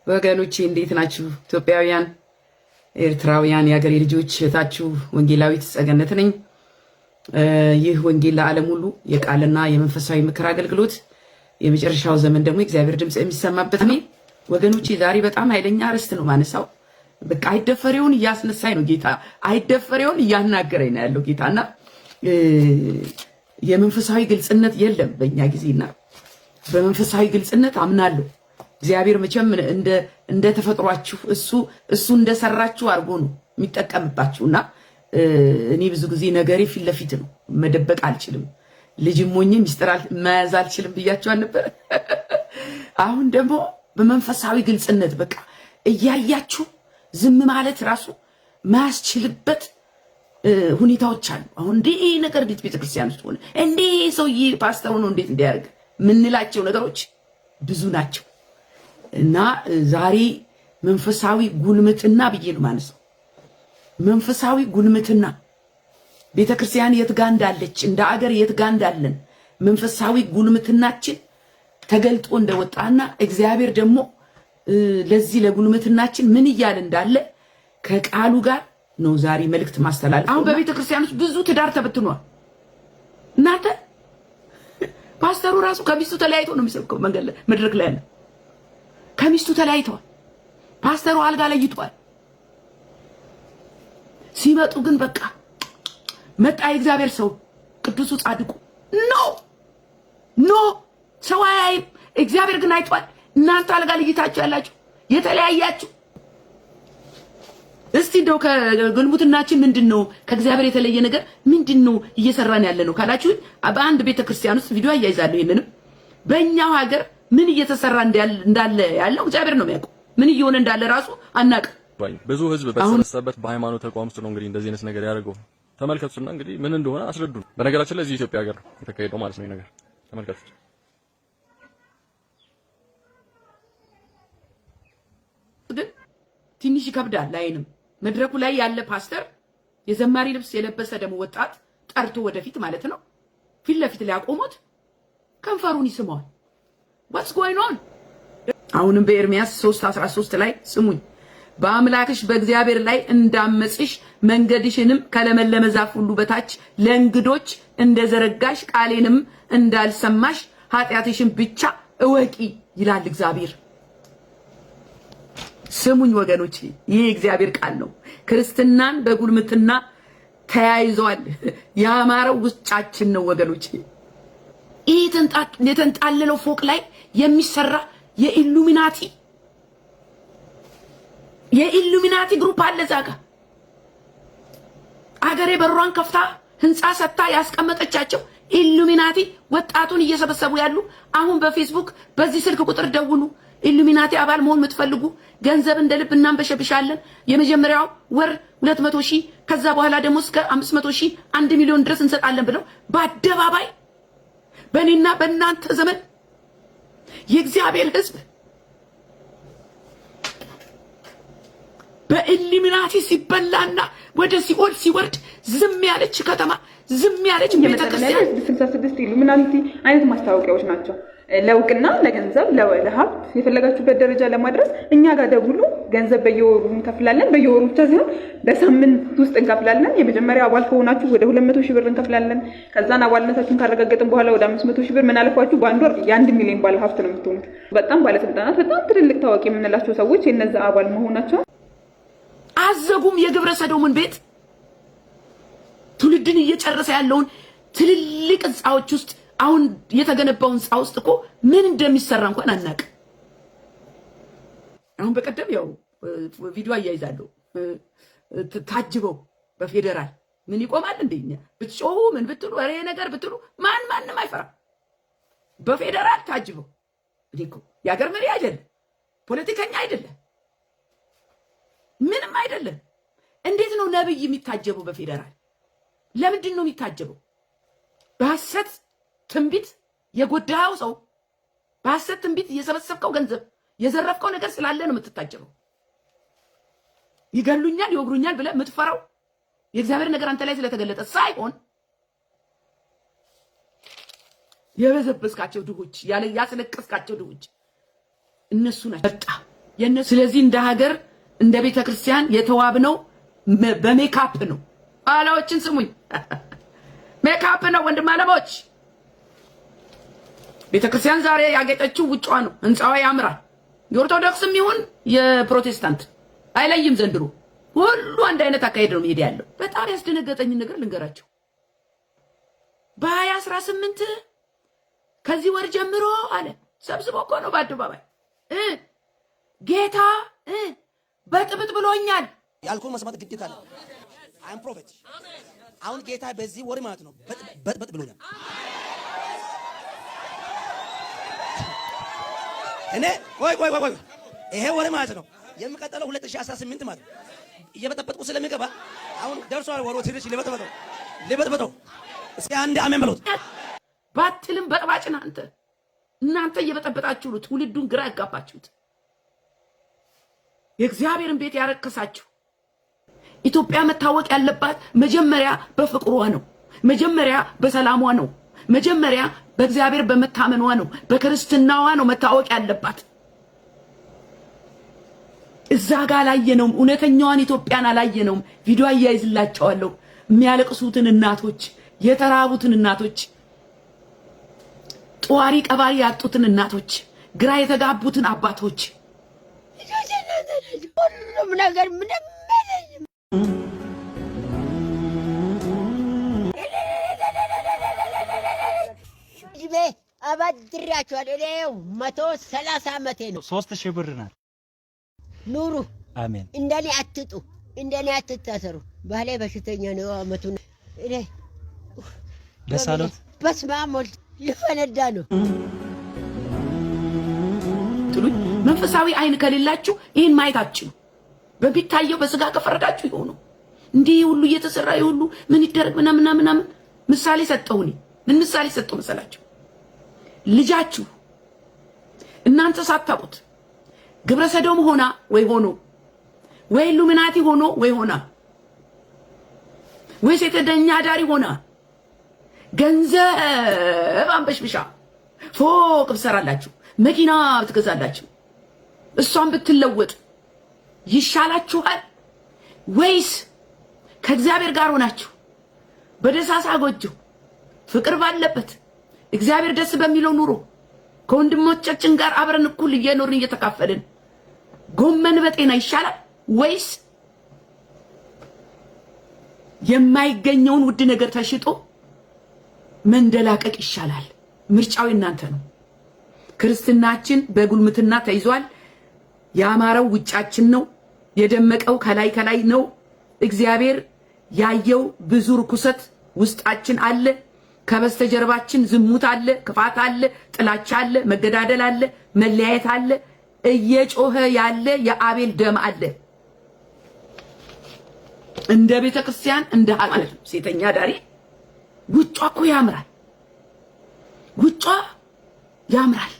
ወገኖቼ እንዴት ናችሁ? ኢትዮጵያውያን፣ ኤርትራውያን የሀገሬ ልጆች እህታችሁ ወንጌላዊት ጸገነት ነኝ። ይህ ወንጌል ለዓለም ሁሉ የቃልና የመንፈሳዊ ምክር አገልግሎት የመጨረሻው ዘመን ደግሞ እግዚአብሔር ድምፅ የሚሰማበት ነው። ወገኖቼ ዛሬ በጣም ኃይለኛ ርዕስ ነው ማነሳው። በቃ አይደፈሬውን እያስነሳኝ ነው ጌታ፣ አይደፈሬውን እያናገረኝ ነው ያለው ጌታና የመንፈሳዊ ግልጽነት የለም በእኛ ጊዜና በመንፈሳዊ ግልጽነት አምናለሁ። እግዚአብሔር መቼም እንደ ተፈጥሯችሁ እሱ እንደሰራችሁ አድርጎ ነው የሚጠቀምባችሁና እኔ ብዙ ጊዜ ነገሬ ፊት ለፊት ነው፣ መደበቅ አልችልም። ልጅም ሞኝ ሚስጥር መያዝ አልችልም ብያችኋል ነበር። አሁን ደግሞ በመንፈሳዊ ግልጽነት በቃ እያያችሁ ዝም ማለት ራሱ ማያስችልበት ሁኔታዎች አሉ። አሁን እንዴ ነገር እንዴት ቤተክርስቲያን ውስጥ ሆነ እንዴ ሰውዬ ፓስተር ሆኖ እንዴት እንዲያደርግ ምንላቸው ነገሮች ብዙ ናቸው። እና ዛሬ መንፈሳዊ ጉልምትና ብዬ ነው ማነሳው። መንፈሳዊ ጉልምትና ቤተክርስቲያን የት ጋር እንዳለች እንደ አገር የት ጋር እንዳለን መንፈሳዊ ጉልምትናችን ተገልጦ እንደወጣና እግዚአብሔር ደግሞ ለዚህ ለጉልምትናችን ምን እያለ እንዳለ ከቃሉ ጋር ነው ዛሬ መልእክት ማስተላለፍ። አሁን በቤተክርስቲያን ውስጥ ብዙ ትዳር ተበትኗል። እናንተ ፓስተሩ ራሱ ከሚስቱ ተለያይቶ ነው የሚሰብከው። መንገድ ላይ መድረክ ላይ ያለ ከሚስቱ ተለያይተዋል። ፓስተሩ አልጋ ለይቷል። ሲመጡ ግን በቃ መጣ የእግዚአብሔር ሰው ቅዱሱ ጻድቁ ኖ ሰው አያይም፣ እግዚአብሔር ግን አይቷል። እናንተ አልጋ ለይታችሁ ያላችሁ የተለያያችሁ እስቲ እንደው ከግልሙትናችን ምንድነው ከእግዚአብሔር የተለየ ነገር ምንድነው እየሰራን ያለ ነው ካላችሁ በአንድ ቤተክርስቲያን ውስጥ ቪዲዮ አያይዛለሁ። ይሄንንም በእኛው ሀገር ምን እየተሰራ እንዳለ ያለው እግዚአብሔር ነው የሚያውቀው። ምን እየሆነ እንዳለ ራሱ አናውቅም። ብዙ ህዝብ በተሰበሰበበት በሃይማኖት ተቋም ውስጥ ነው እንግዲህ እንደዚህ አይነት ነገር ያደርገው። ተመልከቱና እንግዲህ ምን እንደሆነ አስረዱ። በነገራችን ላይ እዚህ ኢትዮጵያ ሀገር የተካሄደው ማለት ነው ነገር ተመልከቱት። ትንሽ ይከብዳል ላይንም መድረኩ ላይ ያለ ፓስተር የዘማሪ ልብስ የለበሰ ደግሞ ወጣት ጠርቶ ወደፊት ማለት ነው ፊት ለፊት ላይ አቆሞት ከንፈሩን ይስመዋል። what's going on? አሁንም በኤርሚያስ 3:13 ላይ ስሙኝ፣ በአምላክሽ በእግዚአብሔር ላይ እንዳመጽሽ መንገድሽንም ከለመለመ ዛፍ ሁሉ በታች ለእንግዶች እንደዘረጋሽ ቃሌንም እንዳልሰማሽ ኃጢአትሽን ብቻ እወቂ ይላል እግዚአብሔር። ስሙኝ ወገኖች፣ ይህ እግዚአብሔር ቃል ነው። ክርስትናን በጉልምትና ተያይዘዋል። ያማረው ውስጫችን ነው ወገኖች። ይህ የተንጣለለው ፎቅ ላይ የሚሰራ የኢሉሚናቲ ግሩፕ አለ እዛ ጋ። አገሬ በሯን ከፍታ ህንፃ ሰጥታ ያስቀመጠቻቸው ኢሉሚናቲ ወጣቱን እየሰበሰቡ ያሉ። አሁን በፌስቡክ በዚህ ስልክ ቁጥር ደውሉ፣ ኢሉሚናቲ አባል መሆን የምትፈልጉ ገንዘብ እንደ ልብ እናንበሸብሻለን። የመጀመሪያው ወር 200,000 ከዛ በኋላ ደግሞ እስከ 500,000 1 ሚሊዮን ድረስ እንሰጣለን ብለው በአደባባይ በእኔና በእናንተ ዘመን የእግዚአብሔር ሕዝብ በኢሉሚናቲ ሲበላና ወደ ሲኦል ሲወርድ ዝም ያለች ከተማ፣ ዝም ያለች ቤተክርስቲያን 66 ኢሉሚናቲ አይነት ማስታወቂያዎች ናቸው። ለውቅና ለገንዘብ ለሀብት የፈለጋችሁበት ደረጃ ለማድረስ እኛ ጋር ደውሉ። ገንዘብ በየወሩ እንከፍላለን። በየወሩ ብቻ ሳይሆን በሳምንት ውስጥ እንከፍላለን። የመጀመሪያ አባል ከሆናችሁ ወደ 200,000 ብር እንከፍላለን። ከዛን አባልነታችሁን ካረጋገጥን በኋላ ወደ 500,000 ብር፣ ምን አለፋችሁ በአንድ ወር የ1 ሚሊዮን ባለ ሀብት ነው የምትሆኑት። በጣም ባለስልጣናት፣ በጣም ትልልቅ ታዋቂ የምንላቸው ሰዎች የነዛ አባል መሆናቸው አዘጉም። የግብረ ሰዶምን ቤት ትውልድን እየጨረሰ ያለውን ትልልቅ ህንፃዎች ውስጥ አሁን የተገነባው ህንፃ ውስጥ እኮ ምን እንደሚሰራ እንኳን አናውቅም። አሁን በቀደም ያው ቪዲዮ አያይዛለሁ ታጅበው በፌደራል ምን ይቆማል እንደኛ ብትጮሁ ምን ብትሉ አሬ ነገር ብትሉ ማንም አይፈራ። በፌደራል ታጅበው እኮ የሀገር መሪ አይደለም፣ ፖለቲከኛ አይደለም፣ ምንም አይደለም። እንዴት ነው ነብይ የሚታጀበው በፌደራል? ለምንድን ነው የሚታጀበው? በሐሰት ትንቢት የጎዳው ሰው በሐሰት ትንቢት የሰበሰብከው ገንዘብ የዘረፍከው ነገር ስላለ ነው የምትታጀበው። ይገሉኛል ይወግሩኛል ብለህ የምትፈራው የእግዚአብሔር ነገር አንተ ላይ ስለተገለጠ ሳይሆን የበዘበዝካቸው ድሆች ያስለቀስካቸው ድሆች እነሱ ናቸው። ስለዚህ እንደ ሀገር እንደ ቤተክርስቲያን የተዋብነው በሜካፕ ነው። ባላዎችን ስሙኝ፣ ሜካፕ ነው ወንድም አለሞች። ቤተክርስቲያን ዛሬ ያጌጠችው ውጫ ነው፣ ህንጻዋ ያምራል። የኦርቶዶክስም ይሁን የፕሮቴስታንት አይለይም። ዘንድሮ ሁሉ አንድ አይነት አካሄድ ነው የሚሄድ ያለው። በጣም ያስደነገጠኝ ነገር ልንገራቸው። በ2018 ከዚህ ወር ጀምሮ አለ ሰብስቦ እኮ ነው በአደባባይ ጌታ በጥብጥ ብሎኛል ያልኩን መስማት ግዴታ አለ። አም ፕሮፌት አሁን ጌታ በዚህ ወር ማለት ነው በጥብጥ ብሎኛል። እኔ ቆይ ይሄ ወር ማለት ነው የሚቀጥለው 2018 ማለት ነው እየበጠበጥኩ ስለሚገባ አሁን ደርሷል ወሩ። ትንሽ ሊበጥበጠው እስኪ አንድ አሜን በሉት። ባትልም በጥባጭና እናንተ እየበጠበጣችሁ ነው ትውልዱን ግራ ያጋባችሁት። የእግዚአብሔርን ቤት ያረከሳችሁ። ኢትዮጵያ መታወቅ ያለባት መጀመሪያ በፍቅሯ ነው። መጀመሪያ በሰላሟ ነው። መጀመሪያ በእግዚአብሔር በመታመኗ ነው። በክርስትናዋ ነው መታወቅ ያለባት። እዛ ጋር አላየነውም። እውነተኛዋን ኢትዮጵያን አላየነውም። ቪዲዮ አያይዝላቸዋለሁ። የሚያለቅሱትን እናቶች፣ የተራቡትን እናቶች፣ ጧሪ ቀባሪ ያጡትን እናቶች፣ ግራ የተጋቡትን አባቶች፣ ሁሉም ነገር ምንም ጅቤ አባድራችኋለሁ። እኔው 130 ዓመቴ ነው። 3000 ብር ናት። ኑሩ። አሜን። እንደኔ አትጡ፣ እንደኔ አትታሰሩ። ባህሌ በሽተኛ ነው። አመቱ እኔ ደሳሎት በስመ አብ ወልድ ሊፈነዳ ነው። ትሉኝ መንፈሳዊ አይን ከሌላችሁ ይሄን ማየት አትችሉ። በቢታየው በስጋ ከፈረዳችሁ ይሆኑ እንዲህ ሁሉ እየተሰራ ይሁሉ ምን ይደረግ ምናምን ምሳሌ ሰጠውኝ። ምን ምሳሌ ሰጠው መሰላችሁ? ልጃችሁ እናንተ ሳታውቁት ግብረ ሰዶም ሆና ወይ ሆኖ ወይ ኢሉሚናቲ ሆኖ ወይ ሆና ወይ ሴተኛ ዳሪ ሆና ገንዘብ አንበሽብሻ ፎቅ ብሰራላችሁ መኪና ብትገዛላችሁ እሷን ብትለወጥ ይሻላችኋል ወይስ ከእግዚአብሔር ጋር ሆናችሁ በደሳሳ ጎጆ ፍቅር ባለበት እግዚአብሔር ደስ በሚለው ኑሮ ከወንድሞቻችን ጋር አብረን እኩል እየኖርን እየተካፈልን ጎመን በጤና ይሻላል ወይስ የማይገኘውን ውድ ነገር ተሽጦ መንደላቀቅ ይሻላል? ምርጫው እናንተ ነው። ክርስትናችን በጉልምትና ተይዟል። ያማረው ውጫችን ነው፣ የደመቀው ከላይ ነው። እግዚአብሔር ያየው ብዙ ርኩሰት ውስጣችን አለ። ከበስተጀርባችን ዝሙት አለ፣ ክፋት አለ፣ ጥላቻ አለ፣ መገዳደል አለ፣ መለያየት አለ። እየጮኸ ያለ የአቤል ደም አለ። እንደ ቤተክርስቲያን እንደ ማለት ነው። ሴተኛ ዳሪ ውጫ እኮ ያምራል። ውጫ ያምራል።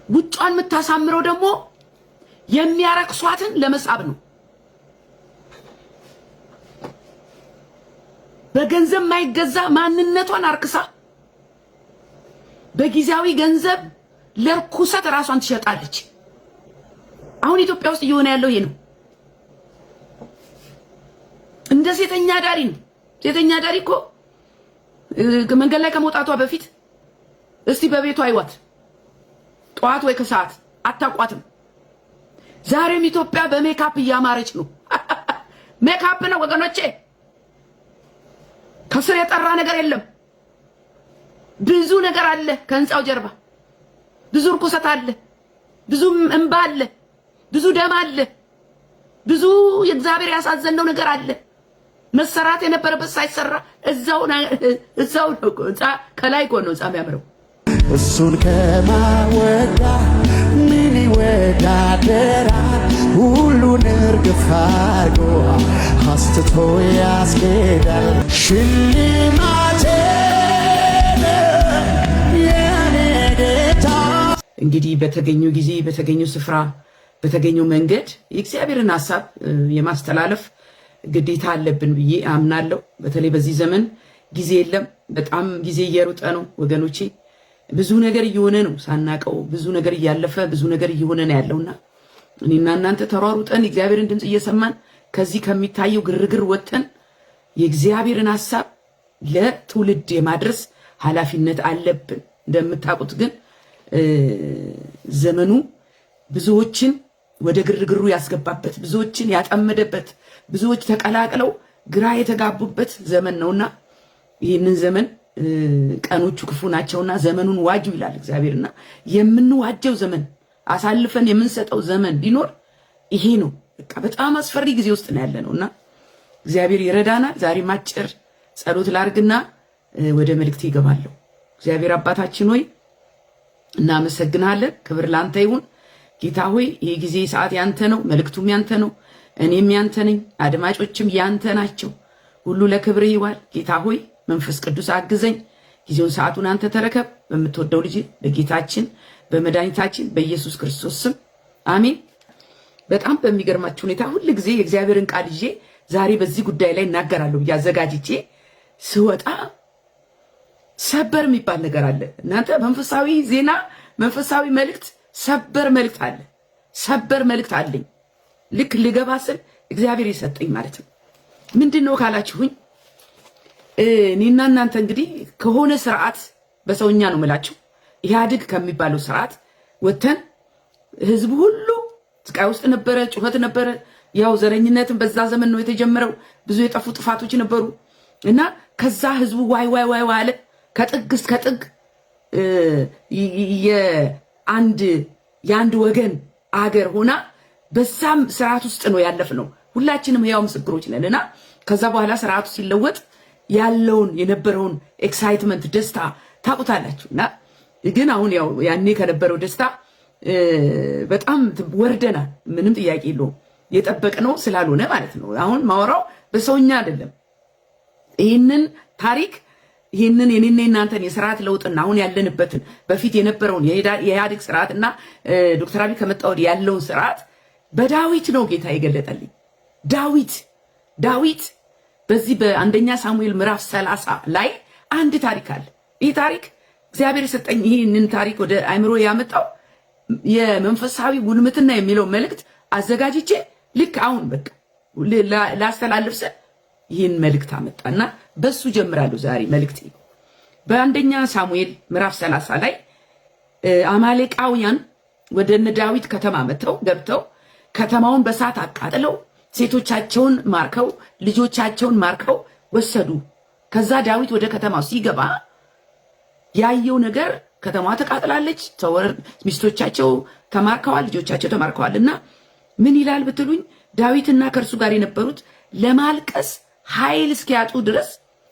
ውጫን የምታሳምረው ደግሞ የሚያረክሷትን ለመሳብ ነው። በገንዘብ ማይገዛ ማንነቷን አርክሳ በጊዜያዊ ገንዘብ ለርኩሰት ራሷን ትሸጣለች። አሁን ኢትዮጵያ ውስጥ እየሆነ ያለው ይሄ ነው። እንደ ሴተኛ ዳሪ ነው። ሴተኛ ዳሪ እኮ መንገድ ላይ ከመውጣቷ በፊት እስቲ በቤቷ አይዋት፣ ጠዋት ወይ ከሰዓት አታቋትም። ዛሬም ኢትዮጵያ በሜካፕ እያማረች ነው። ሜካፕ ነው ወገኖቼ። ከስር የጠራ ነገር የለም። ብዙ ነገር አለ ከህንጻው ጀርባ። ብዙ ርኩሰት አለ፣ ብዙ እንባ አለ፣ ብዙ ደም አለ፣ ብዙ የእግዚአብሔር ያሳዘነው ነገር አለ። መሰራት የነበረበት ሳይሰራ እዛው ከላይ እኮ ነው ህንጻ የሚያምረው። እሱን ከማወዳ ምን ይወዳደራል? ሁሉን እርግፍ አድርጎ አስትቶ ያስኬዳል። ሽልማቴ የኔ ጌታ። እንግዲህ በተገኘው ጊዜ በተገኘው ስፍራ በተገኘው መንገድ የእግዚአብሔርን ሐሳብ የማስተላለፍ ግዴታ አለብን ብዬ አምናለሁ። በተለይ በዚህ ዘመን ጊዜ የለም። በጣም ጊዜ እየሮጠ ነው ወገኖቼ። ብዙ ነገር እየሆነ ነው ሳናቀው፣ ብዙ ነገር እያለፈ ብዙ ነገር እየሆነ ነው ያለውና እኔና እናንተ ተሯሩጠን የእግዚአብሔርን ድምፅ እየሰማን ከዚህ ከሚታየው ግርግር ወጥተን የእግዚአብሔርን ሐሳብ ለትውልድ የማድረስ ኃላፊነት አለብን። እንደምታውቁት ግን ዘመኑ ብዙዎችን ወደ ግርግሩ ያስገባበት፣ ብዙዎችን ያጠመደበት፣ ብዙዎች ተቀላቅለው ግራ የተጋቡበት ዘመን ነውና ይህንን ዘመን ቀኖቹ ክፉ ናቸውና ዘመኑን ዋጁ ይላል እግዚአብሔርና የምንዋጀው ዘመን አሳልፈን የምንሰጠው ዘመን ቢኖር ይሄ ነው። በቃ በጣም አስፈሪ ጊዜ ውስጥ ነው ያለነውና እግዚአብሔር ይረዳናል። ዛሬ ማጭር ጸሎት ላርግና ወደ መልእክቴ ይገባለሁ። እግዚአብሔር አባታችን ሆይ እናመሰግናለን። ክብር ላንተ ይሁን። ጌታ ሆይ ይህ ጊዜ ሰዓት ያንተ ነው፣ መልእክቱም ያንተ ነው፣ እኔም ያንተ ነኝ፣ አድማጮችም ያንተ ናቸው። ሁሉ ለክብር ይዋል። ጌታ ሆይ መንፈስ ቅዱስ አግዘኝ። ጊዜውን ሰዓቱን አንተ ተረከብ። በምትወደው ልጅ በጌታችን በመድኃኒታችን በኢየሱስ ክርስቶስ ስም አሜን። በጣም በሚገርማችሁ ሁኔታ ሁሉ ጊዜ የእግዚአብሔርን ቃል ይዤ ዛሬ በዚህ ጉዳይ ላይ እናገራለሁ ብዬ አዘጋጅቼ ስወጣ ሰበር የሚባል ነገር አለ። እናንተ መንፈሳዊ ዜና፣ መንፈሳዊ መልእክት፣ ሰበር መልእክት አለ። ሰበር መልእክት አለኝ። ልክ ልገባ ስል እግዚአብሔር የሰጠኝ ማለት ነው። ምንድነው ካላችሁኝ እኔና እናንተ እንግዲህ ከሆነ ስርዓት በሰውኛ ነው የምላችሁ ኢህአዴግ ከሚባለው ስርዓት ወተን ህዝቡ ሁሉ ስቃይ ውስጥ ነበረ፣ ጩኸት ነበረ። ያው ዘረኝነትን በዛ ዘመን ነው የተጀመረው። ብዙ የጠፉ ጥፋቶች ነበሩ እና ከዛ ህዝቡ ዋይ ዋይ ዋይ አለ። ከጥግ እስከ ጥግ የአንድ ወገን አገር ሆና በዛም ስርዓት ውስጥ ነው ያለፍነው። ሁላችንም ያው ምስክሮች ነንና ከዛ በኋላ ስርዓቱ ሲለወጥ ያለውን የነበረውን ኤክሳይትመንት ደስታ ታውቁታላችሁና ግን አሁን ያው ያኔ ከነበረው ደስታ በጣም ወርደናል። ምንም ጥያቄ የለውም። የጠበቅነው ስላልሆነ ማለት ነው። አሁን ማወራው በሰውኛ አይደለም። ይህንን ታሪክ ይህንን የኔና እናንተን የስርዓት ለውጥና አሁን ያለንበትን በፊት የነበረውን የኢህአዴግ ስርዓትና ዶክተር አብይ ከመጣ ወዲህ ያለውን ስርዓት በዳዊት ነው ጌታ የገለጠልኝ። ዳዊት በዚህ በአንደኛ ሳሙኤል ምዕራፍ 30 ላይ አንድ ታሪክ አለ። ይህ ታሪክ እግዚአብሔር የሰጠኝ ይህንን ታሪክ ወደ አእምሮ ያመጣው የመንፈሳዊ ጉልምትና የሚለው መልእክት አዘጋጅቼ ልክ አሁን በቃ ላስተላልፍ ስል ይህን መልእክት አመጣና በሱ ጀምራለሁ ዛሬ መልእክቴ። በአንደኛ ሳሙኤል ምዕራፍ 30 ላይ አማሌቃውያን ወደ እነ ዳዊት ከተማ ገብተው ከተማውን በሳት አቃጥለው ሴቶቻቸውን ማርከው ልጆቻቸውን ማርከው ወሰዱ። ከዛ ዳዊት ወደ ከተማው ሲገባ ያየው ነገር ከተማዋ ተቃጥላለች፣ ሚስቶቻቸው ተማርከዋል፣ ልጆቻቸው ተማርከዋልና ምን ይላል ብትሉኝ ዳዊትና ከእርሱ ጋር የነበሩት ለማልቀስ ኃይል እስኪያጡ ድረስ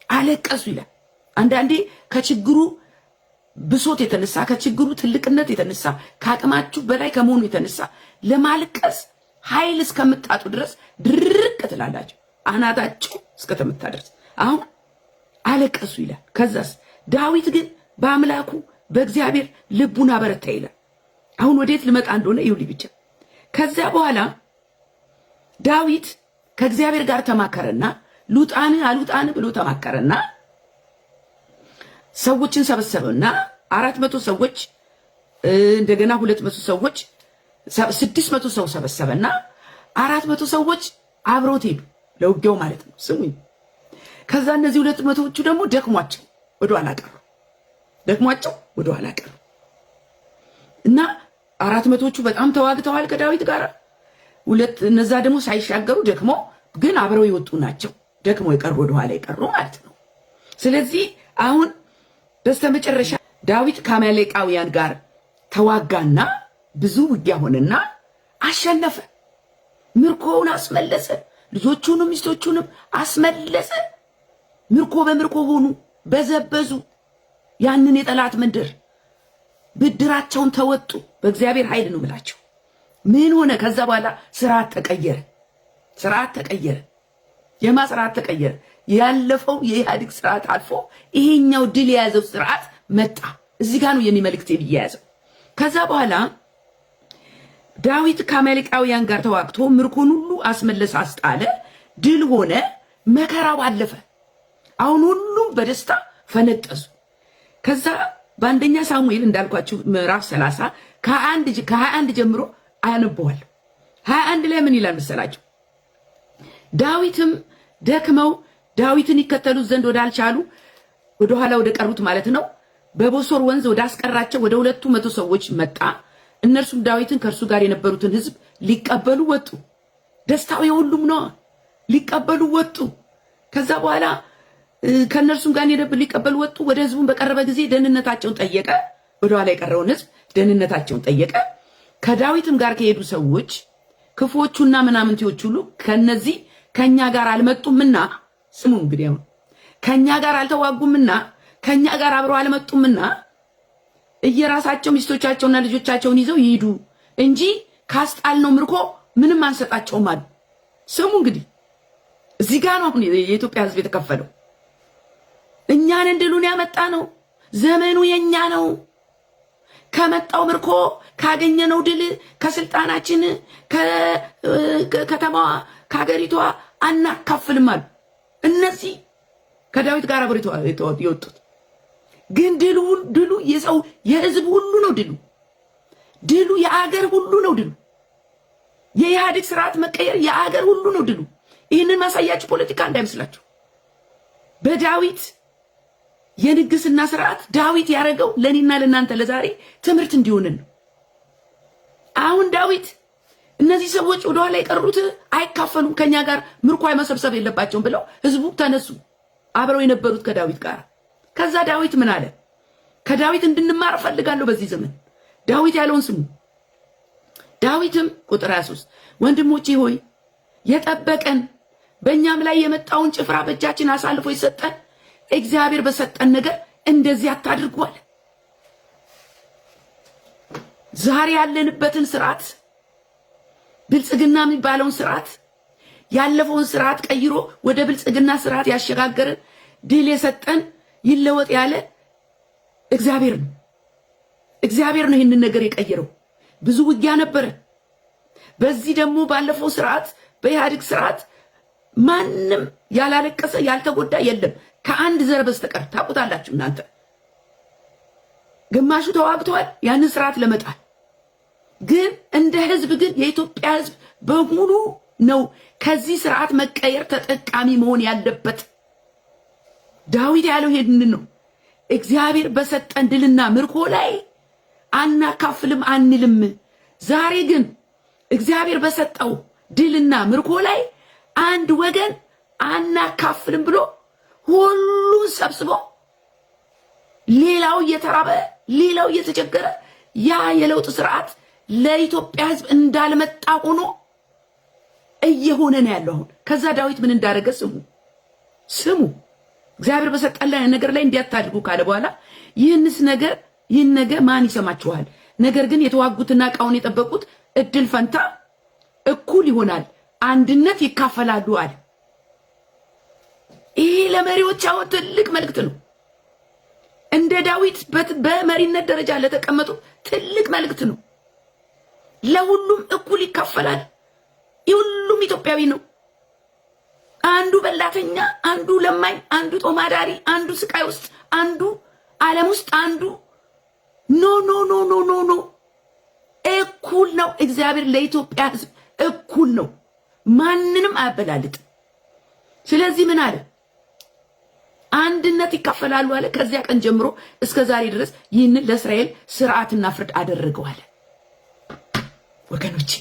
አለቀሱ ይላል። አንዳንዴ ከችግሩ ብሶት የተነሳ ከችግሩ ትልቅነት የተነሳ ከአቅማችሁ በላይ ከመሆኑ የተነሳ ለማልቀስ ኃይል እስከምታጡ ድረስ ድርቅ ትላላችሁ፣ አናታችሁ እስከተመታ ድረስ። አሁን አለቀሱ ይላል። ከዛስ ዳዊት ግን በአምላኩ በእግዚአብሔር ልቡን አበረታ ይላል። አሁን ወዴት ልመጣ እንደሆነ ይሁን ብቻ። ከዛ በኋላ ዳዊት ከእግዚአብሔር ጋር ተማከረና ሉጣን አሉጣን ብሎ ተማከረና ሰዎችን ሰበሰበና 400 ሰዎች እንደገና 200 ሰዎች 600 ሰው ሰበሰበና 400 ሰዎች አብሮት ሄዱ ለውጊያው ማለት ነው። ስሙኝ። ከዛ እነዚህ 200ዎቹ ደግሞ ደክሟቸው ወደ ኋላ ቀሩ እና 400ዎቹ በጣም ተዋግተዋል ከዳዊት ጋር። እነዛ ደግሞ ሳይሻገሩ ደክሞ ግን አብረው ይወጡ ናቸው። ደክሞ የቀሩ ወደ ኋላ የቀሩ ማለት ነው። ስለዚህ አሁን በስተመጨረሻ ዳዊት ከአማሌቃውያን ጋር ተዋጋና ብዙ ውጊያ ሆነና አሸነፈ። ምርኮውን አስመለሰ። ልጆቹንም ሚስቶቹንም አስመለሰ። ምርኮ በምርኮ ሆኑ፣ በዘበዙ። ያንን የጠላት ምድር ብድራቸውን ተወጡ። በእግዚአብሔር ኃይል ነው የምላቸው። ምን ሆነ? ከዛ በኋላ ስርዓት ተቀየረ። የማ ስርዓት ተቀየረ? ያለፈው የኢህአዴግ ስርዓት አልፎ ይሄኛው ድል የያዘው ስርዓት መጣ። እዚህ ጋር ነው የኔ መልእክቴ ብያያዘው። ከዛ በኋላ ዳዊት ከአማሌቃውያን ጋር ተዋግቶ ምርኮን ሁሉ አስመለሰ፣ አስጣለ፣ ድል ሆነ፣ መከራው አለፈ። አሁን ሁሉም በደስታ ፈነጠሱ። ከዛ በአንደኛ ሳሙኤል እንዳልኳችሁ ምዕራፍ 30 ከ21 ጀምሮ አያነበዋለሁ። 21 ላይ ምን ይላል መሰላችሁ? ዳዊትም ደክመው ዳዊትን ይከተሉት ዘንድ ወዳልቻሉ ወደ ኋላ ወደ ቀሩት ማለት ነው በቦሶር ወንዝ ወደ አስቀራቸው ወደ 200 ሰዎች መጣ። እነርሱም ዳዊትን ከእርሱ ጋር የነበሩትን ሕዝብ ሊቀበሉ ወጡ። ደስታው የሁሉም ነው። ሊቀበሉ ወጡ። ከዛ በኋላ ከእነርሱም ጋር ሊቀበሉ ወጡ። ወደ ሕዝቡን በቀረበ ጊዜ ደህንነታቸውን ጠየቀ። ወደ ኋላ የቀረውን ሕዝብ ደህንነታቸውን ጠየቀ። ከዳዊትም ጋር ከሄዱ ሰዎች ክፉዎቹና ምናምንቴዎች ሁሉ ከነዚህ ከኛ ጋር አልመጡምና፣ ስሙ እንግዲህ አሁን ከኛ ጋር አልተዋጉምና ከኛ ጋር አብረው አልመጡምና እየራሳቸው ሚስቶቻቸውና ልጆቻቸውን ይዘው ይሄዱ እንጂ ካስጣልነው ምርኮ ምንም አንሰጣቸውም አሉ። ስሙ እንግዲህ እዚህ ጋር ነው አሁን የኢትዮጵያ ሕዝብ የተከፈለው። እኛን እንድሉን ያመጣ ነው። ዘመኑ የኛ ነው። ከመጣው ምርኮ ካገኘነው ድል ከስልጣናችን ከከተማዋ ከሀገሪቷ አናካፍልም አሉ። እነዚህ ከዳዊት ጋር አብረው የወጡት ግን ድሉ የሰው የህዝብ ሁሉ ነው። ድሉ የአገር ሁሉ ነው። ድሉ የኢህአዴግ ስርዓት መቀየር የአገር ሁሉ ነው ድሉ። ይህንን ማሳያችሁ ፖለቲካ እንዳይመስላችሁ። በዳዊት የንግስና ስርዓት ዳዊት ያደረገው ለኔና ለናንተ ለዛሬ ትምህርት እንዲሆንን ነው። አሁን ዳዊት እነዚህ ሰዎች ወደ ኋላ የቀሩት አይካፈሉም፣ ከኛ ጋር ምርኮ መሰብሰብ የለባቸውም ብለው ህዝቡ ተነሱ፣ አብረው የነበሩት ከዳዊት ጋር። ከዛ ዳዊት ምን አለ? ከዳዊት እንድንማር ፈልጋለሁ በዚህ ዘመን። ዳዊት ያለውን ስሙ። ዳዊትም ቁጥር 23 ወንድሞቼ ሆይ የጠበቀን በእኛም ላይ የመጣውን ጭፍራ በእጃችን አሳልፎ ይሰጠን እግዚአብሔር በሰጠን ነገር እንደዚህ አታድርጉ አለ። ዛሬ ያለንበትን ስርዓት ብልጽግና የሚባለውን ስርዓት ያለፈውን ስርዓት ቀይሮ ወደ ብልጽግና ስርዓት ያሸጋገረን ድል የሰጠን ይለወጥ ያለ እግዚአብሔር ነው። እግዚአብሔር ነው ይህንን ነገር የቀየረው። ብዙ ውጊያ ነበረ። በዚህ ደግሞ ባለፈው ስርዓት በኢህአዴግ ስርዓት ማንም ያላለቀሰ ያልተጎዳ የለም ከአንድ ዘር በስተቀር። ታውቁታላችሁ እናንተ። ግማሹ ተዋግቷል ያንን ስርዓት ለመጣል። ግን እንደ ህዝብ ግን የኢትዮጵያ ህዝብ በሙሉ ነው ከዚህ ስርዓት መቀየር ተጠቃሚ መሆን ያለበት። ዳዊት ያለው ይሄንን ነው። እግዚአብሔር በሰጠን ድልና ምርኮ ላይ አናካፍልም አንልም። ዛሬ ግን እግዚአብሔር በሰጠው ድልና ምርኮ ላይ አንድ ወገን አናካፍልም ብሎ ሁሉን ሰብስቦ ሌላው እየተራበ ሌላው እየተቸገረ ያ የለውጥ ስርዓት ለኢትዮጵያ ህዝብ እንዳልመጣ ሆኖ እየሆነ ነው ያለው አሁን። ከዛ ዳዊት ምን እንዳደረገ ስሙ። እግዚአብሔር በሰጠን ነገር ላይ እንዲያታድጉ ካለ በኋላ ይህን ነገር ማን ይሰማችኋል? ነገር ግን የተዋጉትና ዕቃውን የጠበቁት እድል ፈንታ እኩል ይሆናል፣ አንድነት ይካፈላሉ አለ። ይሄ ለመሪዎች አሁን ትልቅ መልእክት ነው። እንደ ዳዊት በመሪነት ደረጃ ለተቀመጡ ትልቅ መልእክት ነው። ለሁሉም እኩል ይካፈላል። ሁሉም ኢትዮጵያዊ ነው። አንዱ በላተኛ፣ አንዱ ለማኝ፣ አንዱ ጦማዳሪ፣ አንዱ ስቃይ ውስጥ፣ አንዱ ዓለም ውስጥ፣ አንዱ ኖ ኖ ኖ ኖ ኖ ኖ እኩል ነው። እግዚአብሔር ለኢትዮጵያ ህዝብ እኩል ነው። ማንንም አያበላልጥም። ስለዚህ ምን አለ? አንድነት ይካፈላሉ አለ። ከዚያ ቀን ጀምሮ እስከ ዛሬ ድረስ ይህንን ለእስራኤል ስርዓትና ፍርድ አደረገው አለ። ወገኖቼ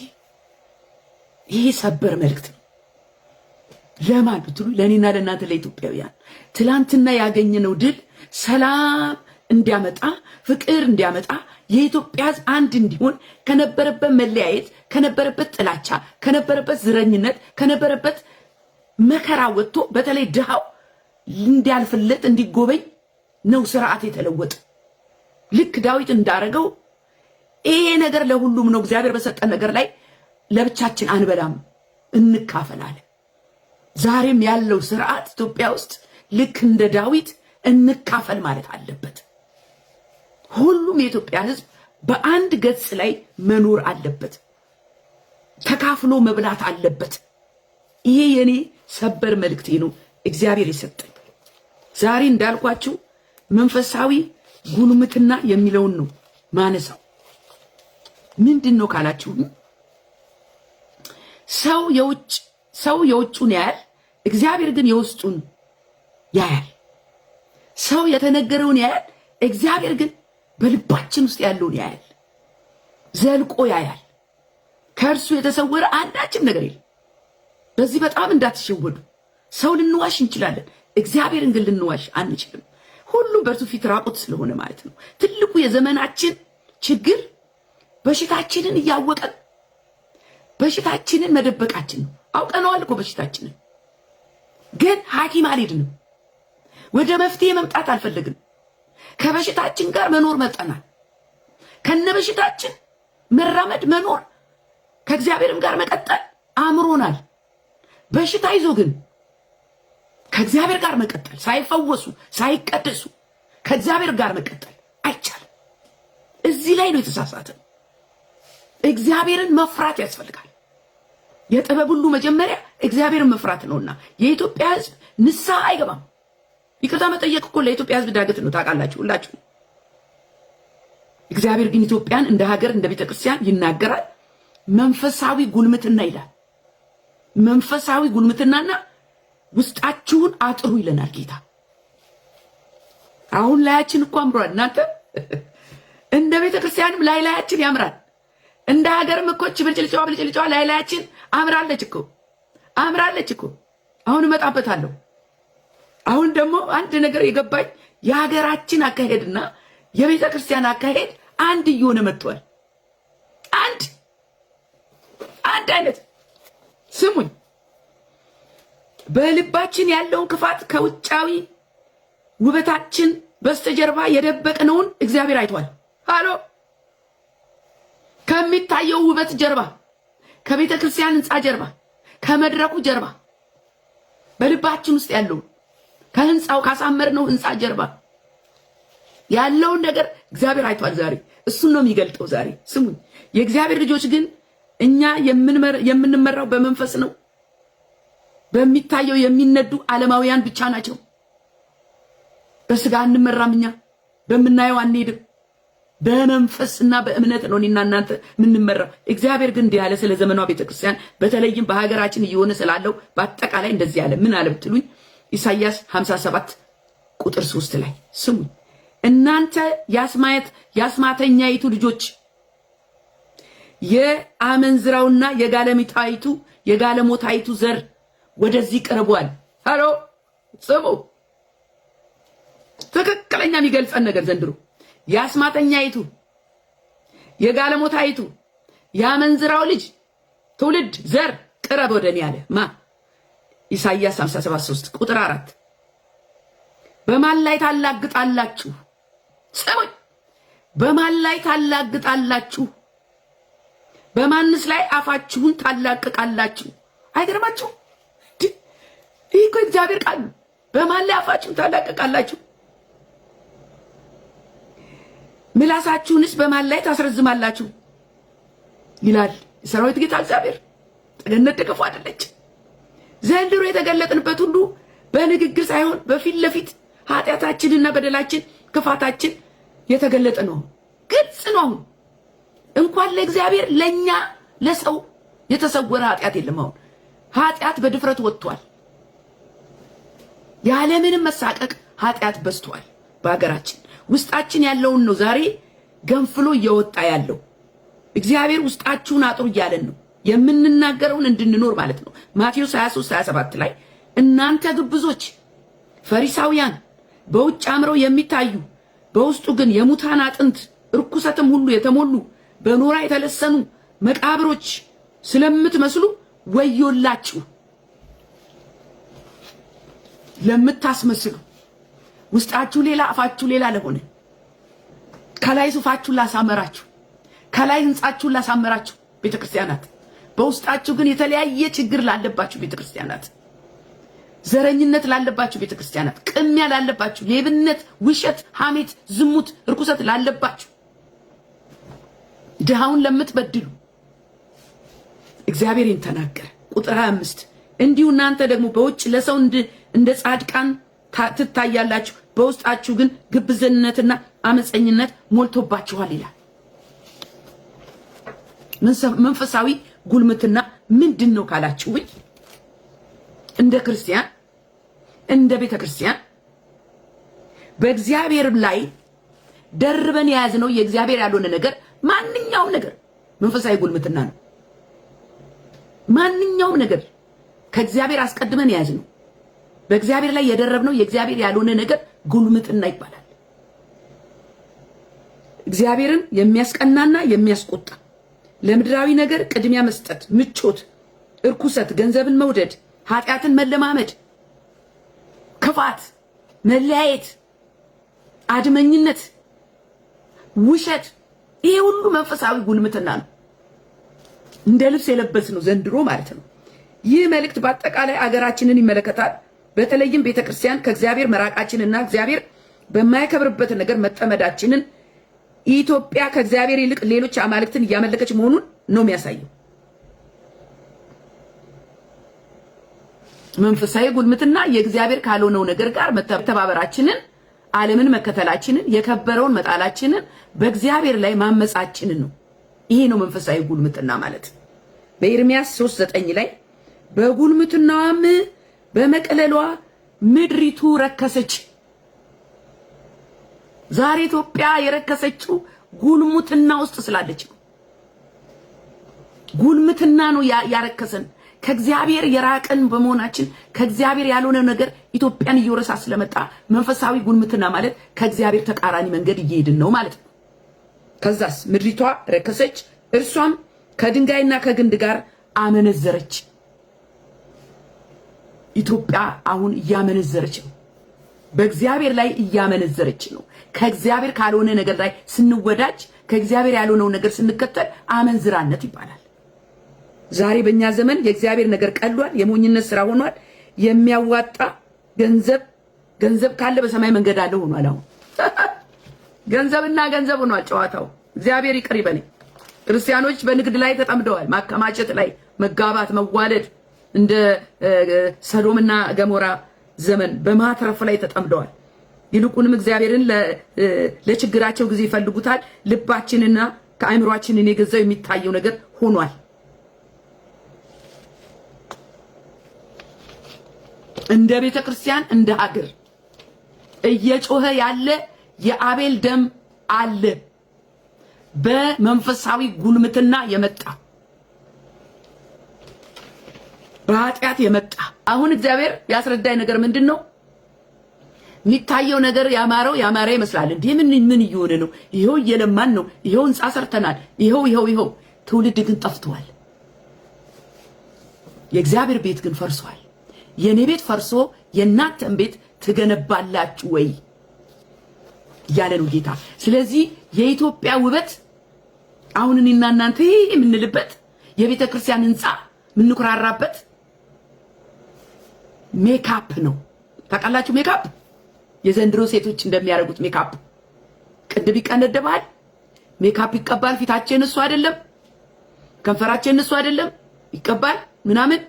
ይሄ ሰበር መልእክት ነው። ለማን ብትሉ ለኔና ለእናንተ ለኢትዮጵያውያን ትላንትና ያገኘነው ድል ሰላም እንዲያመጣ ፍቅር እንዲያመጣ የኢትዮጵያ ህዝብ አንድ እንዲሆን ከነበረበት መለያየት ከነበረበት ጥላቻ ከነበረበት ዝረኝነት ከነበረበት መከራ ወጥቶ በተለይ ድሃው እንዲያልፍለት እንዲጎበኝ ነው ስርዓት የተለወጠ። ልክ ዳዊት እንዳረገው ይሄ ነገር ለሁሉም ነው። እግዚአብሔር በሰጠን ነገር ላይ ለብቻችን አንበላም እንካፈላለን። ዛሬም ያለው ስርዓት ኢትዮጵያ ውስጥ ልክ እንደ ዳዊት እንካፈል ማለት አለበት። ሁሉም የኢትዮጵያ ህዝብ በአንድ ገጽ ላይ መኖር አለበት። ተካፍሎ መብላት አለበት። ይሄ የኔ ሰበር መልእክቴ ነው እግዚአብሔር የሰጠኝ። ዛሬ እንዳልኳችሁ መንፈሳዊ ጉልምትና የሚለውን ነው ማነሳው። ምንድነው ካላችሁ ሰው የውጩን ያያል፣ እግዚአብሔር ግን የውስጡን ያያል። ሰው የተነገረውን ያያል፣ እግዚአብሔር ግን በልባችን ውስጥ ያለውን ያያል፣ ዘልቆ ያያል። ከእርሱ የተሰወረ አንዳችም ነገር የለም። በዚህ በጣም እንዳትሸወዱ። ሰው ልንዋሽ እንችላለን፣ እግዚአብሔርን ግን ልንዋሽ አንችልም። ሁሉም በእርሱ ፊት ራቁት ስለሆነ ማለት ነው። ትልቁ የዘመናችን ችግር በሽታችንን እያወቀን በሽታችንን መደበቃችን ነው። አውቀነዋል እኮ በሽታችንን፣ ግን ሐኪም አልሄድንም። ወደ መፍትሄ መምጣት አልፈለግንም። ከበሽታችን ጋር መኖር መጠናል። ከነበሽታችን መራመድ መኖር፣ ከእግዚአብሔርም ጋር መቀጠል አምሮናል። በሽታ ይዞ ግን ከእግዚአብሔር ጋር መቀጠል፣ ሳይፈወሱ ሳይቀደሱ ከእግዚአብሔር ጋር መቀጠል አይቻልም። እዚህ ላይ ነው የተሳሳተ። እግዚአብሔርን መፍራት ያስፈልጋል። የጥበብ ሁሉ መጀመሪያ እግዚአብሔርን መፍራት ነውና የኢትዮጵያ ሕዝብ ንስሐ አይገባም። ይቅርታ መጠየቅ እኮ ለኢትዮጵያ ሕዝብ ዳገት ነው፣ ታውቃላችሁ ሁላችሁ። እግዚአብሔር ግን ኢትዮጵያን እንደ ሀገር እንደ ቤተክርስቲያን ይናገራል። መንፈሳዊ ጉልምትና ይላል። መንፈሳዊ ጉልምትናና ውስጣችሁን አጥሩ ይለናል ጌታ። አሁን ላያችን እኮ አምሯል እናንተ። እንደ ቤተክርስቲያንም ላያችን ያምራል። እንደ ሀገርም እኮ ብልጭልጫዋ ላያችን አምራለች እኮ። አሁን እመጣበታለሁ። አሁን ደግሞ አንድ ነገር የገባኝ የሀገራችን አካሄድና የቤተክርስቲያን አካሄድ አንድ እየሆነ መጥቷል። አንድ አይነት። ስሙኝ፣ በልባችን ያለውን ክፋት ከውጫዊ ውበታችን በስተጀርባ የደበቅነውን እግዚአብሔር አይቷል። ሃሎ፣ ከሚታየው ውበት ጀርባ፣ ከቤተ ክርስቲያን ህንፃ ጀርባ፣ ከመድረኩ ጀርባ፣ በልባችን ውስጥ ያለውን ከህንፃው ካሳመርነው ህንፃ ጀርባ ያለውን ነገር እግዚአብሔር አይቷል። ዛሬ እሱን ነው የሚገልጠው። ዛሬ ስሙኝ፣ የእግዚአብሔር ልጆች ግን እኛ የምንመራው በመንፈስ ነው። በሚታየው የሚነዱ ዓለማውያን ብቻ ናቸው። በስጋ አንመራም። እኛ በምናየው አንሄድም። በመንፈስና በእምነት ነው እኔና እናንተ የምንመራው። እግዚአብሔር ግን እንዲህ ያለ ስለ ዘመኗ ቤተክርስቲያን፣ በተለይም በሀገራችን እየሆነ ስላለው በአጠቃላይ እንደዚህ ያለ ምን አለ ብትሉኝ ኢሳይያስ 57 ቁጥር 3 ላይ ስሙኝ፣ እናንተ የአስማተኛይቱ ልጆች የአመንዝራውና የጋለሞታይቱ ዘር ወደዚህ ቀርቧል። ሃሎ ስሙ፣ ትክክለኛ የሚገልጸን ነገር ዘንድሮ የአስማተኛይቱ የጋለሞታይቱ የአመንዝራው ልጅ ትውልድ ዘር ቅረብ ወደኔ አለ። ማ ኢሳይያስ 57:3 ቁጥር 4 በማን ላይ ታላግጣላችሁ? ስሙኝ፣ በማን ላይ ታላግጣላችሁ? በማንስ ላይ አፋችሁን ታላቅቃላችሁ? አይገርማችሁ? ይህ እኮ እግዚአብሔር ቃል ነው። በማን ላይ አፋችሁን ታላቅቃላችሁ? ምላሳችሁንስ በማን ላይ ታስረዝማላችሁ? ይላል የሰራዊት ጌታ እግዚአብሔር። ጠገነት ደገፉ አይደለች። ዘንድሮ የተገለጥንበት ሁሉ በንግግር ሳይሆን በፊት ለፊት ኃጢአታችንና በደላችን ክፋታችን የተገለጠ ነው። ግልጽ ነው። እንኳን ለእግዚአብሔር ለኛ ለሰው የተሰወረ ኃጢአት የለም። አሁን ኃጢአት በድፍረት ወጥቷል። ያለምንም መሳቀቅ ኃጢአት በዝቷል በአገራችን። ውስጣችን ያለውን ነው ዛሬ ገንፍሎ እየወጣ ያለው። እግዚአብሔር ውስጣችሁን አጥሩ እያለን ነው የምንናገረውን እንድንኖር ማለት ነው። ማቴዎስ 23:27 ላይ እናንተ ግብዞች ፈሪሳውያን በውጭ አምረው የሚታዩ በውስጡ ግን የሙታን አጥንት ርኩሰትም ሁሉ የተሞሉ በኖራ የተለሰኑ መቃብሮች ስለምትመስሉ ወዮላችሁ ለምታስመስሉ፣ ውስጣችሁ ሌላ አፋችሁ ሌላ ለሆነ፣ ከላይ ሱፋችሁን ላሳመራችሁ፣ ከላይ ህንጻችሁን ላሳመራችሁ ቤተክርስቲያናት፣ በውስጣችሁ ግን የተለያየ ችግር ላለባችሁ ቤተክርስቲያናት፣ ዘረኝነት ላለባችሁ ቤተክርስቲያናት፣ ቅሚያ ላለባችሁ፣ ሌብነት፣ ውሸት፣ ሐሜት፣ ዝሙት፣ ርኩሰት ላለባችሁ፣ ድሃውን ለምትበድሉ እግዚአብሔር ተናገረ። ቁጥር 25 እንዲሁ እናንተ ደግሞ በውጭ ለሰው እንደ ጻድቃን ትታያላችሁ፣ በውስጣችሁ ግን ግብዝነትና አመፀኝነት ሞልቶባችኋል ይላል። መንፈሳዊ ጉልምትና ምንድነው ካላችሁ እንደ ክርስቲያን እንደ ቤተ ክርስቲያን በእግዚአብሔር ላይ ደርበን የያዝነው የእግዚአብሔር ያልሆነ ነገር ማንኛውም ነገር መንፈሳዊ ጉልምትና ነው። ማንኛውም ነገር ከእግዚአብሔር አስቀድመን የያዝነው በእግዚአብሔር ላይ የደረብነው የእግዚአብሔር ያልሆነ ነገር ጉልምትና ይባላል። እግዚአብሔርን የሚያስቀናና የሚያስቆጣ ለምድራዊ ነገር ቅድሚያ መስጠት፣ ምቾት፣ እርኩሰት፣ ገንዘብን መውደድ፣ ኃጢአትን መለማመድ፣ ክፋት፣ መለያየት፣ አድመኝነት፣ ውሸት፣ ይሄ ሁሉ መንፈሳዊ ጉልምትና ነው። እንደ ልብስ የለበስነው ዘንድሮ ማለት ነው። ይህ መልእክት በአጠቃላይ አገራችንን ይመለከታል። በተለይም ቤተክርስቲያን ከእግዚአብሔር መራቃችንና እግዚአብሔር በማይከብርበት ነገር መጠመዳችንን ኢትዮጵያ ከእግዚአብሔር ይልቅ ሌሎች አማልክትን እያመለከች መሆኑን ነው የሚያሳየው። መንፈሳዊ ጉልምትና የእግዚአብሔር ካልሆነው ነገር ጋር መተባበራችንን፣ ዓለምን መከተላችንን፣ የከበረውን መጣላችንን፣ በእግዚአብሔር ላይ ማመጻችንን ነው። ይሄ ነው መንፈሳዊ ጉልምትና ማለት። በኤርምያስ 3:9 ላይ በጉልምትናዋም በመቀለሏ ምድሪቱ ረከሰች። ዛሬ ኢትዮጵያ የረከሰችው ጉልምትና ውስጥ ስላለች ነው። ጉልምትና ነው ያረከሰን። ከእግዚአብሔር የራቀን በመሆናችን ከእግዚአብሔር ያልሆነ ነገር ኢትዮጵያን እየወረሳ ስለመጣ መንፈሳዊ ጉልምትና ማለት ከእግዚአብሔር ተቃራኒ መንገድ እየሄድን ነው ማለት ነው። ከዛስ ምድሪቷ ረከሰች፣ እርሷም ከድንጋይና ከግንድ ጋር አመነዘረች። ኢትዮጵያ አሁን እያመነዘረች ነው። በእግዚአብሔር ላይ እያመነዘረች ነው። ከእግዚአብሔር ካልሆነ ነገር ላይ ስንወዳጅ፣ ከእግዚአብሔር ያልሆነው ነገር ስንከተል አመንዝራነት ይባላል። ዛሬ በእኛ ዘመን የእግዚአብሔር ነገር ቀሏል፣ የሞኝነት ስራ ሆኗል። የሚያዋጣ ገንዘብ ካለ በሰማይ መንገድ አለ ሆኗል። አሁን ገንዘብና ገንዘብ ሆኗል ጨዋታው። እግዚአብሔር ይቅር ይበለኝ። ክርስቲያኖች በንግድ ላይ ተጠምደዋል። ማከማቸት ላይ፣ መጋባት፣ መዋለድ እንደ ሰዶምና ገሞራ ዘመን በማትረፍ ላይ ተጠምደዋል። ይልቁንም እግዚአብሔርን ለችግራቸው ጊዜ ይፈልጉታል። ልባችንና ከአእምሯችንን የገዛው የሚታየው ነገር ሆኗል። እንደ ቤተ ክርስቲያን እንደ ሀገር እየጮኸ ያለ የአቤል ደም አለ። በመንፈሳዊ ጉልምትና የመጣ በኃጢአት የመጣ አሁን እግዚአብሔር ያስረዳኝ ነገር ምንድነው? የሚታየው ነገር ያማረ ይመስላል። እንዴ ምን እየሆነ ነው? ይሄው እየለማን ነው። ይሄው ህንጻ ሰርተናል። ይሄው ትውልድ ግን ጠፍቷል። የእግዚአብሔር ቤት ግን ፈርሷል። የኔ ቤት ፈርሶ የእናንተን ቤት ትገነባላችሁ ወይ ያለ ነው ጌታ። ስለዚህ የኢትዮጵያ ውበት አሁን እኔና እናንተ የምንልበት የቤተ ክርስቲያን ህንጻ ምንኩራራበት ሜካፕ ነው። ታውቃላችሁ? ሜካፕ የዘንድሮ ሴቶች እንደሚያደርጉት ሜካፕ ቅድብ ይቀነደባል፣ ሜካፕ ይቀባል። ፊታችን እሱ አይደለም፣ ከንፈራችን እሱ አይደለም ይቀባል ምናምን፣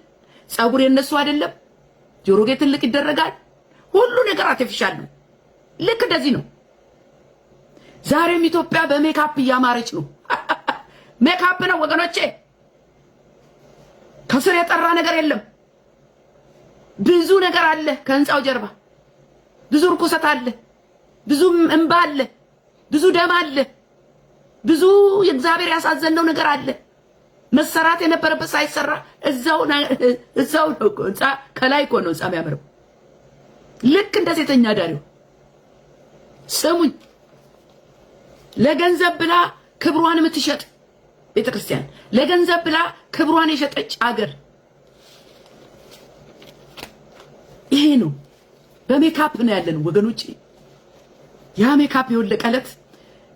ጸጉር የነሱ አይደለም፣ ጆሮ ጌጥ ትልቅ ይደረጋል። ሁሉ ነገር አርቲፊሻል ነው። ልክ እንደዚህ ነው። ዛሬም ኢትዮጵያ በሜካፕ እያማረች ነው። ሜካፕ ነው ወገኖቼ። ከስር የጠራ ነገር የለም። ብዙ ነገር አለ ከህንጻው ጀርባ። ብዙ ርኩሰት አለ፣ ብዙ እንባ አለ፣ ብዙ ደም አለ፣ ብዙ የእግዚአብሔር ያሳዘነው ነገር አለ። መሰራት የነበረበት ሳይሰራ እዛው ነው ህንጻ ከላይ እኮ ነው ህንጻ የሚያምረው። ልክ እንደ ሴተኛ ዳሪው ስሙኝ። ለገንዘብ ብላ ክብሯን የምትሸጥ ቤተክርስቲያን፣ ለገንዘብ ብላ ክብሯን የሸጠች አገር ይሄ ነው። በሜካፕ ነው ያለን ወገኖች። ያ ሜካፕ የወለቀለት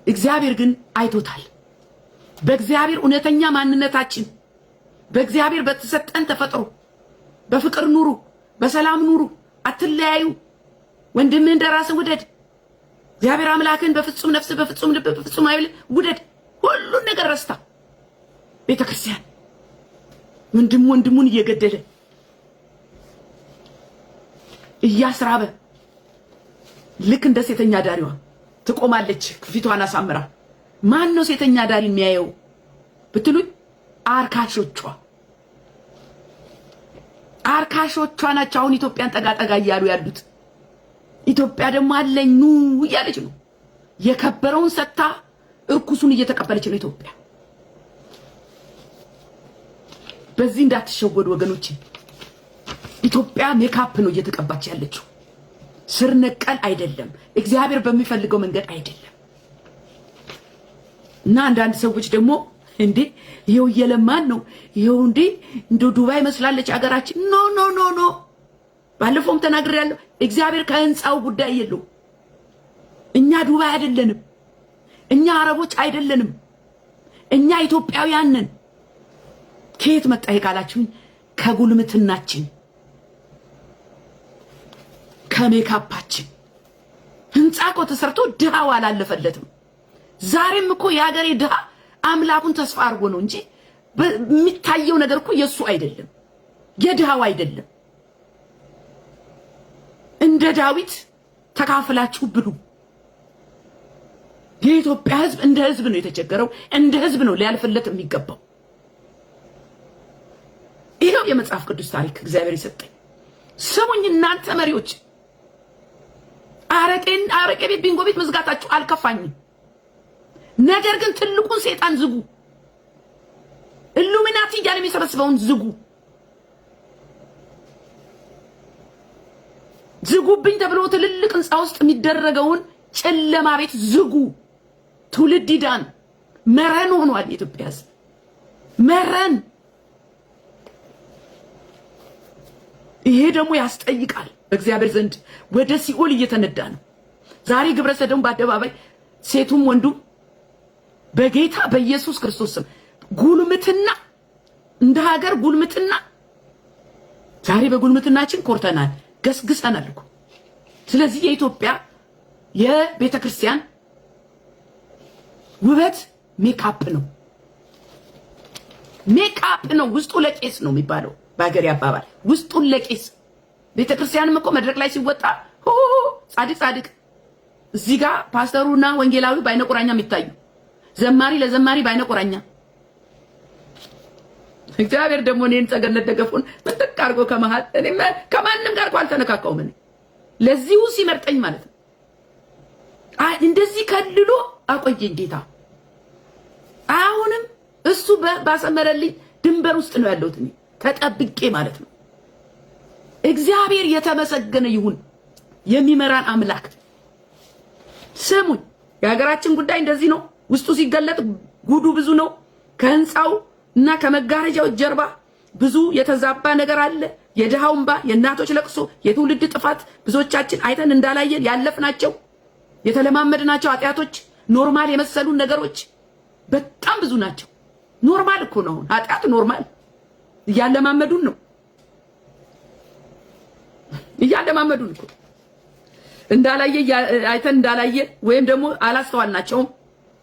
እግዚአብሔር ግን አይቶታል። በእግዚአብሔር እውነተኛ ማንነታችን፣ በእግዚአብሔር በተሰጠን ተፈጥሮ በፍቅር ኑሩ፣ በሰላም ኑሩ፣ አትለያዩ፣ ወንድምህን እንደራስህ ውደድ፣ እግዚአብሔር አምላክን በፍጹም ነፍስ፣ በፍጹም ልብ፣ በፍጹም ኃይል ውደድ። ሁሉን ነገር ረስታ ቤተክርስቲያን ወንድሙን እየገደለ እያስራበ ልክ እንደ ሴተኛ ዳሪዋ ትቆማለች ፊቷን አሳምራ። ማን ነው ሴተኛ ዳሪ የሚያየው ብትሉኝ አርካሾቿ ናቸው አሁን ኢትዮጵያን ጠጋ እያሉ ያሉት። ኢትዮጵያ ደግሞ አለኝ ኑ እያለች ነው። የከበረውን ሰጥታ እርኩሱን እየተቀበለች ነው ኢትዮጵያ። በዚህ እንዳትሸወዱ ወገኖች። ኢትዮጵያ ሜካፕ ነው እየተቀባች ያለችው፣ ስር ነቀል አይደለም፣ እግዚአብሔር በሚፈልገው መንገድ አይደለም። እና አንዳንድ ሰዎች ደግሞ እንዴ ይሄው እየለማን ነው፣ ይሄው እንዴ እንደ ዱባይ መስላለች ሀገራችን። ኖ ኖ ኖ ኖ፣ ባለፈውም ተናግሬያለሁ። እግዚአብሔር ከህንፃው ጉዳይ የለው። እኛ ዱባይ አይደለንም፣ እኛ አረቦች አይደለንም፣ እኛ ኢትዮጵያውያን ነን። ከየት መጣ ይካላችሁኝ? ከጉልምትናችን፣ ከሜካፓችን። ህንፃ እኮ ተሰርቶ ድሃው አላለፈለትም። ዛሬም እኮ የሀገሬ ድሃ አምላኩን ተስፋ አድርጎ ነው እንጂ የሚታየው ነገር እኮ የሱ አይደለም፣ የድሃው አይደለም። እንደ ዳዊት ተካፍላችሁ ብሉ። የኢትዮጵያ ህዝብ እንደ ህዝብ ነው የተቸገረው፣ እንደ ህዝብ ነው ሊያልፍለት የሚገባው። ይሄው የመጽሐፍ ቅዱስ ታሪክ እግዚአብሔር ይሰጠኝ። ስሙኝ እናንተ መሪዎች፣ አረቄ ቤት ቢንጎ ቤት መዝጋታችሁ አልከፋኝም። ነገር ግን ትልቁን ሰይጣን ዝጉ። ኢሉሚናቲ እያለ የሚሰበስበውን ዝጉ። ዝጉብኝ ተብሎ ትልልቅ ህንፃ ውስጥ የሚደረገውን ጨለማ ቤት ዝጉ። ትውልድ ይዳን። መረን ሆኗል የኢትዮጵያ ህዝብ መረን። ይሄ ደግሞ ያስጠይቃል በእግዚአብሔር ዘንድ። ወደ ሲኦል እየተነዳ ነው ዛሬ ግብረ ሰዶም በአደባባይ ሴቱም ወንዱም በጌታ በኢየሱስ ክርስቶስ ስም። ጉልምትና እንደ ሀገር ጉልምትና ዛሬ በጉልምትናችን ኮርተናል፣ ገስግሰናል እኮ። ስለዚህ የኢትዮጵያ የቤተክርስቲያን ውበት ሜካፕ ነው፣ ሜካፕ ነው። ውስጡ ለቄስ ነው የሚባለው በሀገሬ አባባል፣ ውስጡን ለቄስ። ቤተክርስቲያንም እኮ መድረክ ላይ ሲወጣ ጻድቅ እዚህ ጋር ፓስተሩና ወንጌላዊ ባይነ ቁራኛ የሚታዩ፣ ዘማሪ ለዘማሪ ባይነ ቁራኛ። እግዚአብሔር ደግሞ እኔን ጸገነት ደገፉን በጥቅ አድርጎ ከመሃል እኔም ከማንም ጋር አልተነካካውም። እኔ ለዚሁ ሲመርጠኝ ማለት ነው። እንደዚህ ከልሎ አቆየኝ ጌታ። አሁንም እሱ ባሰመረልኝ ድንበር ውስጥ ነው ያለሁት እኔ ተጠብቄ ማለት ነው። እግዚአብሔር የተመሰገነ ይሁን፣ የሚመራን አምላክ። ስሙኝ፣ የሀገራችን ጉዳይ እንደዚህ ነው። ውስጡ ሲገለጥ ጉዱ ብዙ ነው። ከህንፃው እና ከመጋረጃው ጀርባ ብዙ የተዛባ ነገር አለ። የድሃው እንባ፣ የእናቶች ለቅሶ፣ የትውልድ ጥፋት፣ ብዙዎቻችን አይተን እንዳላየን ያለፍናቸው የተለማመድናቸው ኃጢአቶች፣ ኖርማል የመሰሉን ነገሮች በጣም ብዙ ናቸው። ኖርማል እኮ ነው ኃጢአት፣ ኖርማል እያለማመዱን ነው፣ እያለማመዱን እኮ እንዳላየ አይተን እንዳላየ ወይም ደግሞ አላስተዋልናቸውም።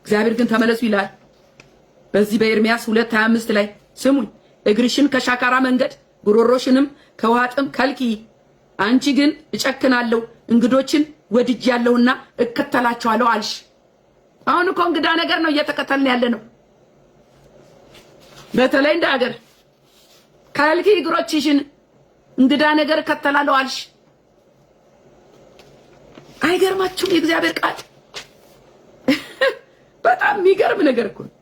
እግዚአብሔር ግን ተመለሱ ይላል በዚህ በኤርሚያስ 2:25 ላይ። ስሙኝ፣ እግርሽን ከሻካራ መንገድ ጉሮሮሽንም ከውሃጥም ከልኪ፣ አንቺ ግን እጨክናለሁ እንግዶችን ወድጃለሁና እከተላቸዋለሁ አልሽ። አሁን እኮ እንግዳ ነገር ነው እየተከተልን ያለ ነው። በተለይ እንደ ሀገር ከልኪ እግሮችሽን እንግዳ ነገር እከተላለሁ አልሽ። አይገርማችሁም? የእግዚአብሔር ቃል በጣም የሚገርም ነገር እኮ ነው።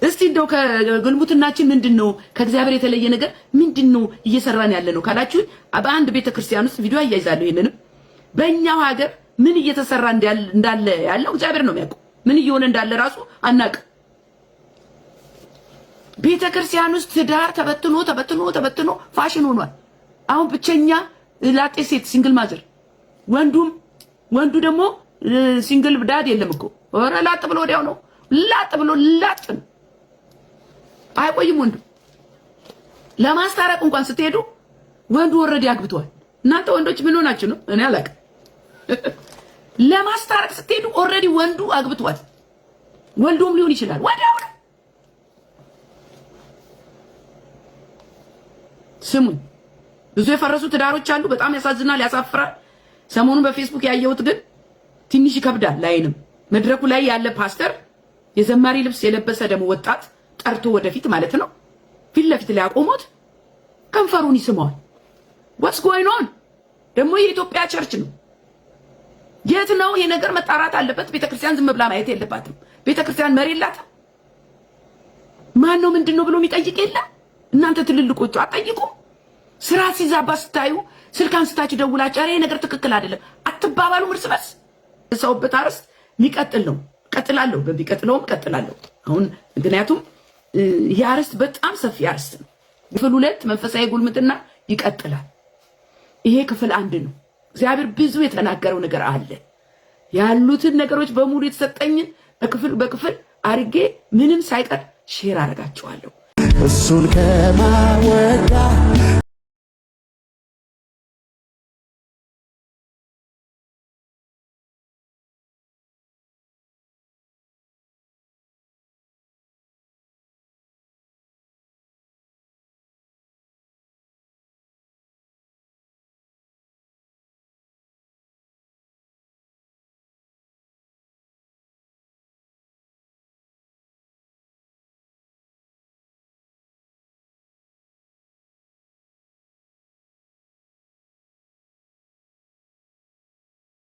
እስቲ እንደው ከግልሙትናችን ምንድነው ከእግዚአብሔር የተለየ ነገር ምንድነው እየሰራን ያለ ነው ካላችሁ፣ በአንድ ቤተክርስቲያን ውስጥ ቪዲዮ አያይዛለሁ። ይሄንንም በእኛው ሀገር ምን እየተሰራ እንዳለ ያለው እግዚአብሔር ነው የሚያውቀው። ምን እየሆነ እንዳለ ራሱ አናውቅም። ቤተክርስቲያን ውስጥ ትዳር ተበትኖ ፋሽን ሆኗል። አሁን ብቸኛ ላጤ ሴት ሲንግል ማዘር፣ ወንዱ ደግሞ ሲንግል ዳድ የለም እኮ። ኧረ ላጥ ብሎ ወዲያው ነው ላጥ አይቆይም። ወንዱ ለማስታረቅ እንኳን ስትሄዱ ወንዱ ኦልሬዲ አግብቷል። እናንተ ወንዶች ምን ሆናችሁ ነው? እኔ አላውቅም። ለማስታረቅ ስትሄዱ ኦልሬዲ ወንዱ አግብቷል። ወንዱም ሊሆን ይችላል ወዲያው ነው። ስሙኝ፣ ብዙ የፈረሱ ትዳሮች አሉ። በጣም ያሳዝናል፣ ያሳፍራል። ሰሞኑን በፌስቡክ ያየሁት ግን ትንሽ ይከብዳል። ላይንም መድረኩ ላይ ያለ ፓስተር የዘማሪ ልብስ የለበሰ ደግሞ ወጣት ጠርቶ ወደፊት ማለት ነው ፊት ለፊት ላይ አቆሞት ከንፈሩን ይስመዋል። what's going on? ደግሞ የኢትዮጵያ ቸርች ነው። የት ነው ይሄ ነገር መጣራት አለበት። ቤተክርስቲያን ዝም ብላ ማየት የለባትም። ቤተክርስቲያን መሪ የላትም። ማን ነው ምንድነው ብሎ የሚጠይቅ የለ። እናንተ ትልልቆቹ አጠይቁ። ስራ ሲዛባ ስታዩ ስልክ አንስታችሁ ደውላችሁ ይሄ ነገር ትክክል አይደለም አትባባሉ። እርስ በርስ ሰውበት አርስት የሚቀጥል ነው። ቀጥላለሁ በሚቀጥለውም ቀጥላለሁ። አሁን ምክንያቱም ይሄ አርስት በጣም ሰፊ አርስት ነው። ክፍል 2 መንፈሳዊ ጉልምትና ይቀጥላል። ይሄ ክፍል 1 ነው። እግዚአብሔር ብዙ የተናገረው ነገር አለ። ያሉትን ነገሮች በሙሉ የተሰጠኝን በክፍል አርጌ ምንም ሳይቀር ሼር አረጋቸዋለሁ። እሱን ከማወዳ